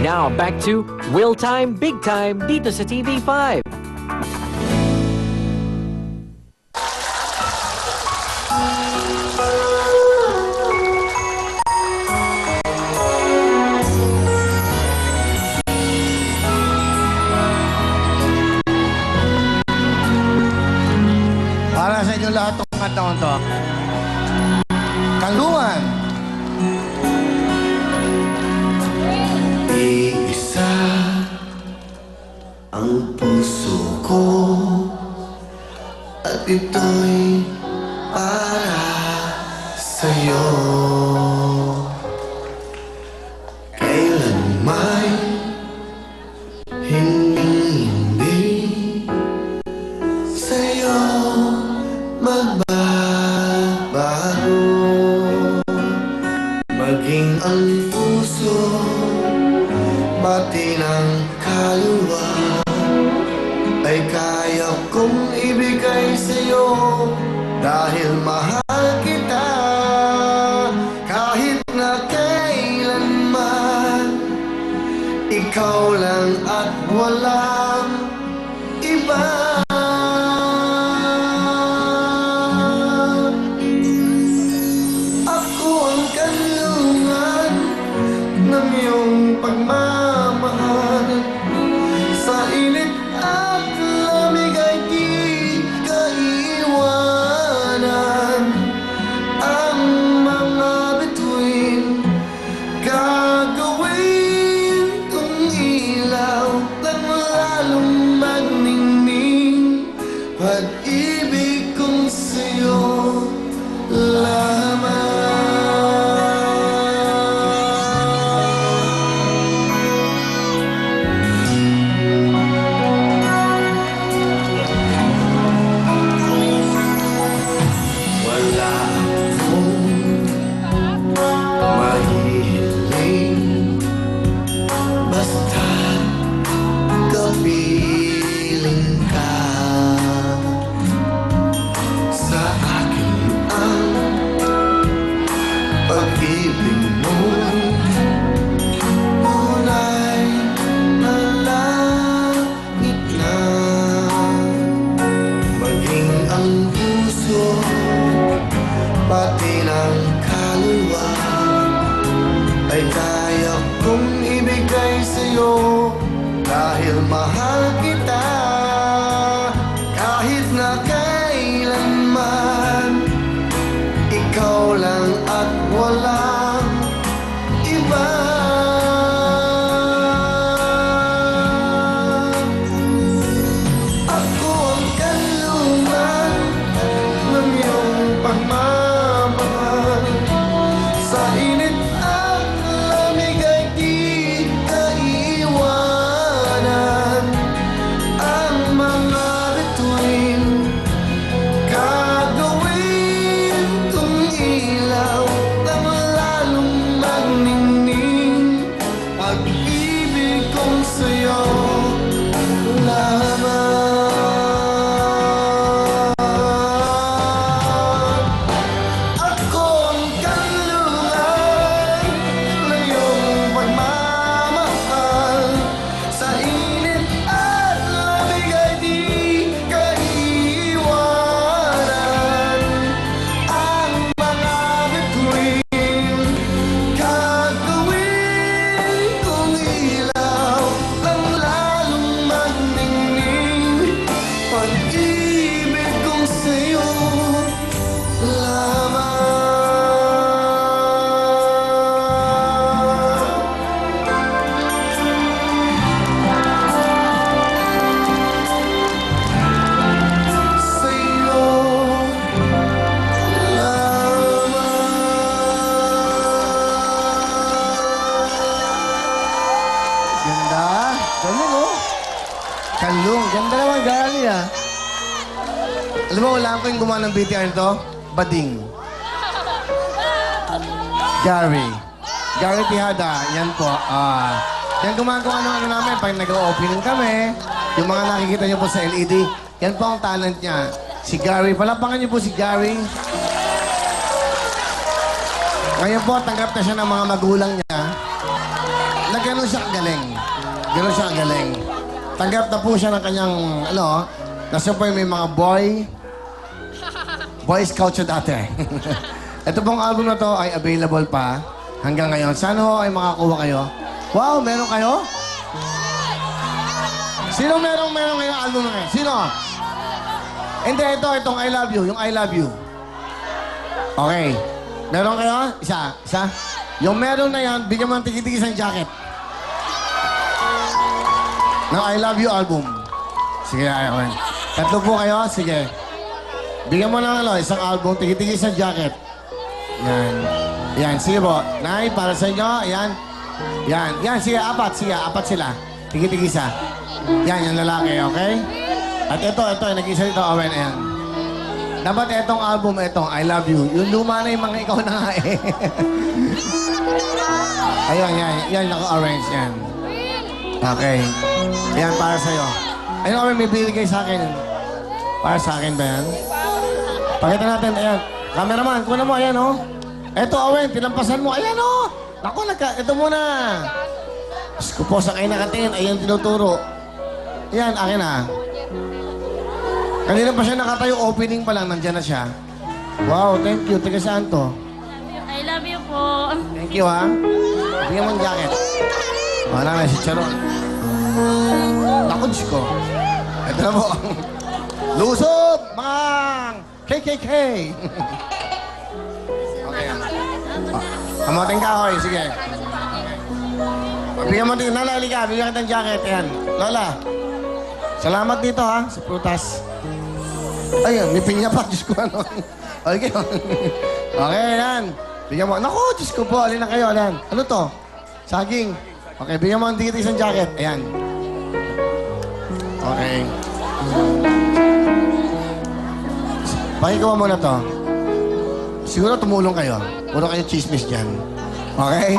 Now, back to Will Time, Big Time, dito sa TV5. Para sa inyo lahat ng kataon to. Kalungan. Iisa ang puso ko at ito'y para sa'yo. Kailanman hindi sa'yo magbabago. Maging ang puso pati ng kaluluwa ay kaya kong ibigay sa'yo dahil mahal kita kahit na kailanman. Ikaw lang at walang iba. Ako ang kanlungan ng iyong pagmamahal. Sa init at lamig ay di kaiwanan. Ang mga bituin gagawin kong ilaw ng lalong magningning. Pag-ibig kong sa'yo lamang. Wala akong mahihiling basta kapiling ka. Sa akin ang pag-ibig mo tunay na langit na. Maging ang puso pati ng kaluluwa ay kaya kong ibigay sa'yo dahil mahal kita kahit na kailanman. Ikaw lang at walang iba. Ako ang kanlungan ng iyong pagmamahal. Sa init at lamig ay di kaiwanan. Ang mga bituin gagawin kong ilaw ng lalong magningning. Pag-ibig kong sa'yo lamang. Ako ang kanlungan ng iyong pagmamahal. Sa init at lamig ay di kaiwanan. Ang mga bituin gagawin kong ilaw ng lalong magningning. Pag-ibig kong sa'yo lamang. Sa'yo lamang. Ganda. Galing, oh. Kalung. Ganda naman, Gali, ah. Alam mo, wala ko yung gumawa ng BTR nito. Bading. Gary. Gary Tihada. Yan po. Yan gumagawa ng ano namin. Pag nag-opening kami, yung mga nakikita niyo po sa LED, yan po ang talent niya. Si Gary. Palapangan niyo po si Gary. Ngayon po, tanggap na siya ng mga magulang niya. Nagganon siya kagaling. Ganon siya kagaling. Tanggap na po siya ng kanyang, nasa po may mga Boy Scout siya dati. Ito pong album na to ay available pa hanggang ngayon. Sana ho ay makakuha kayo. Wow, meron kayo? Sino meron ngayong album na ngayon? Sino? Hindi, itong I Love You. Yung I Love You. Okay. Meron kayo? Isa? Yung meron na yan, bigyan mo ng tiki-tiki isang jacket. Ng I Love You album. Sige, ayaw ko. Tatlo po kayo? Sige. Bigyan mo ng isang album, tiki-tiki isang jacket. Yan. Yan, sige po. Nay, para sa inyo. Yan. Yan, sige, apat sila. Tiki-tiki isa. Yan, yung lalaki, okay? At ito, nag-isa dito, Owen, ayan. Dapat itong album, I Love You. Yung luma na yung mga ikaw na nga eh. Ayun, yan, naka-orange, yan. Okay. Yan, para sa'yo. Ayun, Owen, may binigay sa akin. Para sa akin ba yan? Pakita natin, ayan. Cameraman, kuha mo, ayan, oh. Eto, Owen, tinampasan mo, ayan, oh. Naku, ito muna. Diyos ko po, sa kayo nakatingin, ayan tinuturo. Yan, akin na. Kanina pa siya nakatayo, opening pa lang, nandyan na siya. Wow, thank you. Taga saan to? I love you po. Thank you, ha? Bigyan mo ng jacket. Wala na si Charon. Naku, Diyos ko. Ito na po. Lusob! Mga KKK! Okay. Kamoting kahoy, sige. Bigyan mo din. Lola, halika. Bigyan kita ng jacket. Ayan. Lola. Salamat dito, ha? Sa prutas. Ayun, may pinya pa. Diyos ko, ano. Okay. Okay, yan. Bigyan mo. Naku, Diyos ko po. Alin na kayo, alin. Ano to? Saging. Okay, bigyan mo ang dito isang jacket. Ayan. Okay. Pakikuha mo na to. Siguro tumulong kayo. Puro kayo chismis dyan. Okay?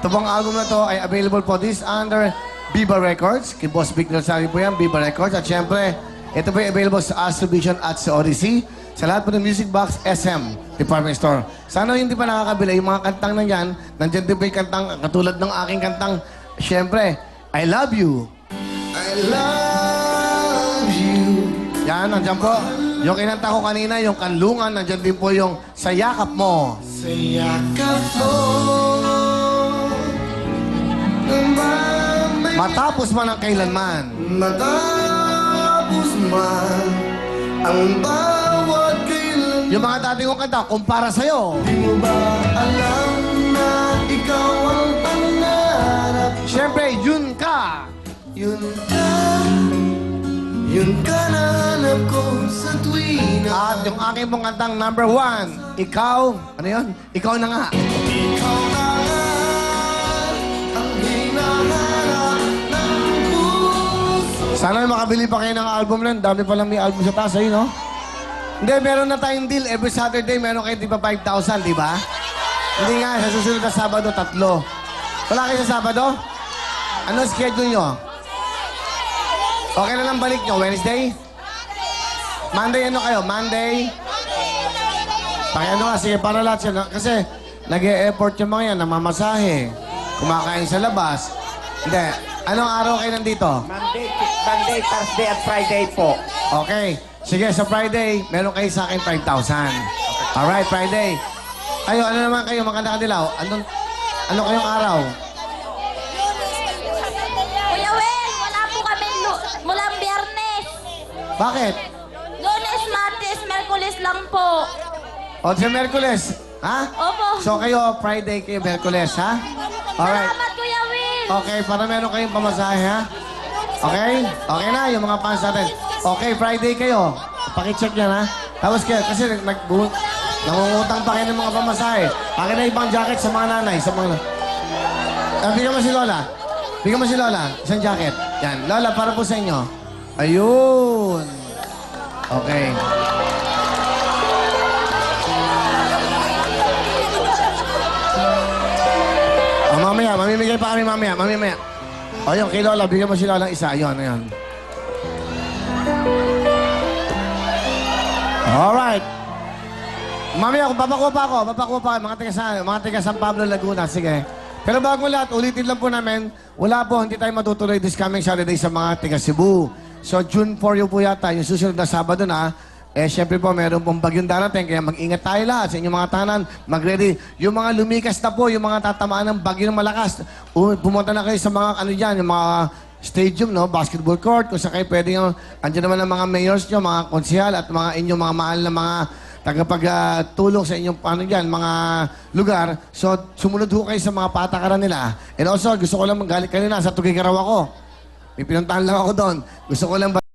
Ito pong album na to ay available po this under Viva Records. Kay Boss Vic Nalsari po yan, Viva Records. At syempre, ito po ay available sa Astro Vision at sa Odyssey. Sa lahat po ng Music Box, SM, Department Store. Sana hindi pa nakakabila yung mga kantang na yan. Nandiyan din po yung kantang, katulad ng aking kantang, syempre, I Love You. I love you. Yan, nandiyan po. Yung kinanta ko kanina, yung kanlungan, nandiyan din po yung Sa Yakap Mo. Sa yakap mo naman may Matapos man ang kailanman. matapos man ang bawat kailan. Yung mga dati kong kanta, kumpara sa'yo. Di mo ba alam na ikaw ang pangarap? Siyempre, yun ka. Yun ka na hanap ko sa tuwina. At yung aking pong kantang number 1, ikaw, ano yun? Ikaw na nga. Ikaw na nga ang hinahanap ng puso. Sana may makabili pa kayo ng album na yun. Dami pa lang may album sa taas, ayun, no? Hindi, meron na tayong deal. Every Saturday, meron kayo di ba 5,000, di ba? Hindi nga, sa susunod na Sabado, 3. Wala kayo sa Sabado? Ano schedule nyo? Okay na lang balik nyo. Wednesday? Monday ano kayo? Monday? Pakiano nga, sige, para lahat siya. Kasi nag-e-effort yung mga yan, namamasahe. Kumakain sa labas. Hindi. Anong araw kayo nandito? Monday, Thursday at Friday po. Okay. Sige, sa Friday, meron kayo sa akin 5,000. Alright, Friday. Kayo, ano naman kayo, maganda kadilaw? Ano kayong araw? Kuya Will, wala po kami mulang Biyernes. Bakit? Lunes, Martes, Merkulis lang po. O, sa Merkules. Ha? Opo. So kayo, Friday kayo, Merkules, ha? Alright. Salamat, Kuya Will. Okay, para meron kayong pamasahe, ha? Okay? Okay na, yung mga fans natin. Okay, Friday kayo. Pakicheck yan, ha? Tapos kayo, kasi nangungutang pa kayo ng mga pamasahe. Akin na ibang jacket sa mga nanay, sa mga... bigyan mo si Lola. Bigyan mo si Lola. Isang jacket. Yan. Lola, para po sa inyo. Ayun. Okay. Mamaya. Mamimigay pa kami mamaya. O yun, kay Lola. Bigyan mo si Lola isa. Ayun. Alright. Mamaya, kung papakuha pa ako. Mga taga San Pablo, Laguna. Sige. Pero bago lahat, ulitin lang po namin, wala po, hindi tayo matutuloy this coming Saturday sa mga taga Cebu. So, June 4 yun po yata, yung susunod na Sabado na. Siyempre po, meron pong bagyong darating, kaya mag-ingat tayo lahat sa inyong mga tahanan. Mag-ready. Yung mga lumikas na po, yung mga tatamaan ng bagyo ng malakas, pumunta na kayo sa mga, yung mga stadium, no? Basketball court, kung saan kayo pwede yung, andyan naman ang mga mayors nyo, mga konsihal, at mga inyong mga mahal na mga tagapagtulong sa inyong mga lugar. So, sumunod ho kayo sa mga patakaran nila. And also, gusto ko lang magalit kanina sa Tugigaraw ako. May pinuntahan lang ako doon. Gusto ko lang